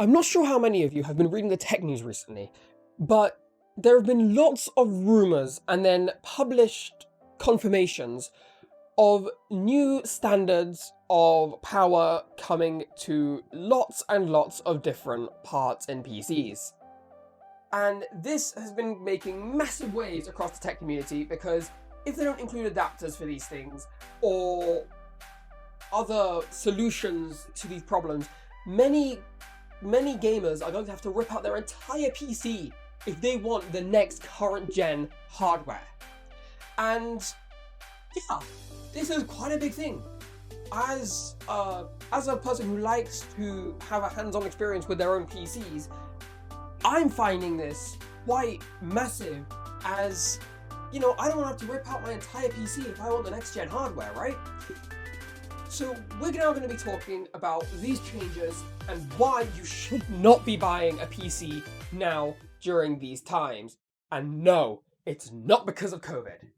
I'm not sure how many of you have been reading the tech news recently, but there have been lots of rumors and then published confirmations of new standards of power coming to lots and lots of different parts in PCs. And this has been making massive waves across the tech community because if they don't include adapters for these things or other solutions to these problems, many gamers are going to have to rip out their entire PC if they want the next current gen hardware. And yeah, this is quite a big thing. As a person who likes to have a hands-on experience with their own PCs, I'm finding this quite massive, as you know, I don't want to have to rip out my entire PC if I want the next gen hardware, right? So we're now going to be talking about these changes and why you should not be buying a PC now during these times. And no, it's not because of COVID.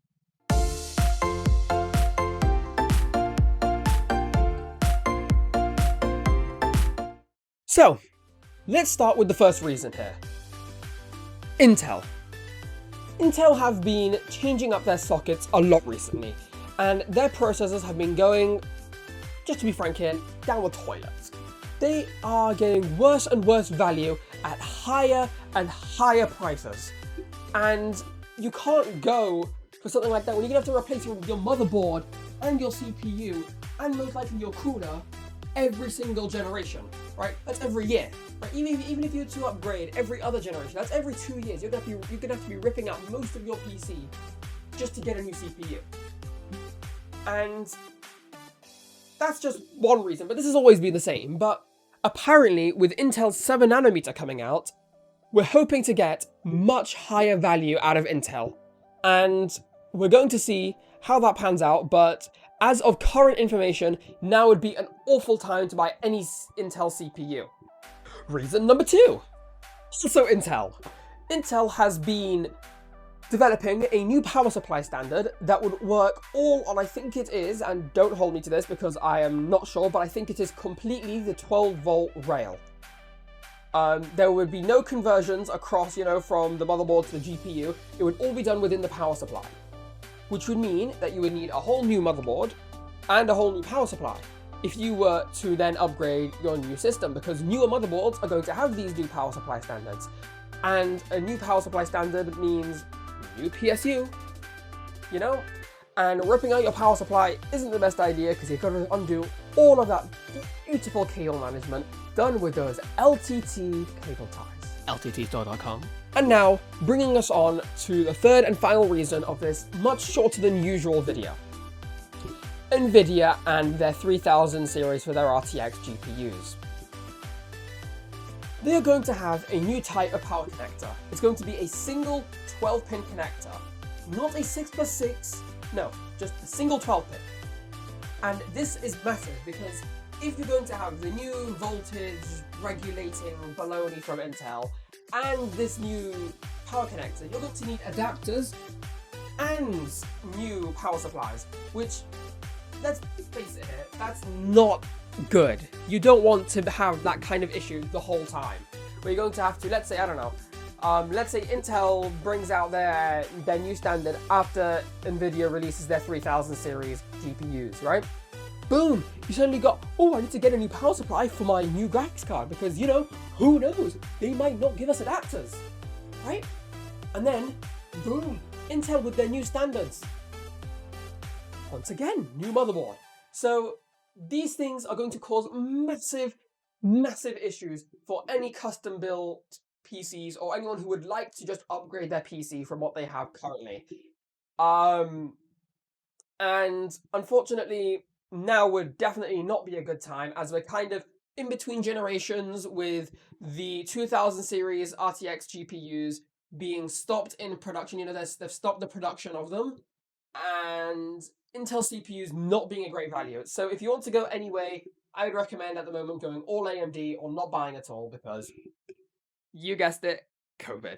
So, let's start with the first reason here. Intel. Intel have been changing up their sockets a lot recently, and their processors have been going, just to be frank here, down the toilet. They are getting worse and worse value at higher and higher prices. And you can't go for something like that when you're going to have to replace your motherboard and your CPU and most likely your cooler every single generation, right? That's every year, right? Even if you were to upgrade every other generation, that's every 2 years. You're gonna have to be ripping out most of your PC just to get a new CPU. And that's just one reason, but this has always been the same. But apparently, with Intel's 7nm coming out, we're hoping to get much higher value out of Intel. And we're going to see how that pans out, but as of current information, now would be an awful time to buy any Intel CPU. Reason number 2. Also Intel. Intel has been developing a new power supply standard that would work all on, I think it is, and don't hold me to this because I am not sure, but I think it is completely the 12-volt rail. There would be no conversions across, from the motherboard to the GPU. It would all be done within the power supply, which would mean that you would need a whole new motherboard and a whole new power supply if you were to then upgrade your new system, because newer motherboards are going to have these new power supply standards. And a new power supply standard means new PSU, and ripping out your power supply isn't the best idea because you've got to undo all of that beautiful cable management done with those LTT cable ties. LTTstore.com. And now, bringing us on to the third and final reason of this much shorter than usual video. Nvidia and their 3000 series for their RTX GPUs. They are going to have a new type of power connector. It's going to be a single 12-pin connector, not a 6x6, no, just a single 12-pin. And this is massive because if you're going to have the new voltage regulating baloney from Intel and this new power connector, you're going to need adapters and new power supplies, which, let's face it here, that's not good. You don't want to have that kind of issue the whole time, where you're going to have to, let's say, I don't know, let's say Intel brings out their new standard after Nvidia releases their 3000 series GPUs, right? Boom! You suddenly got, I need to get a new power supply for my new graphics card because, who knows? They might not give us adapters, right? And then, boom! Intel with their new standards. Once again, new motherboard. So these things are going to cause massive, massive issues for any custom built PCs or anyone who would like to just upgrade their PC from what they have currently. And unfortunately, now would definitely not be a good time as we're kind of in between generations with the 2000 series RTX GPUs being stopped in production. They've stopped the production of them, and Intel CPUs not being a great value. So if you want to go anyway, I would recommend at the moment going all AMD or not buying at all because, you guessed it, COVID.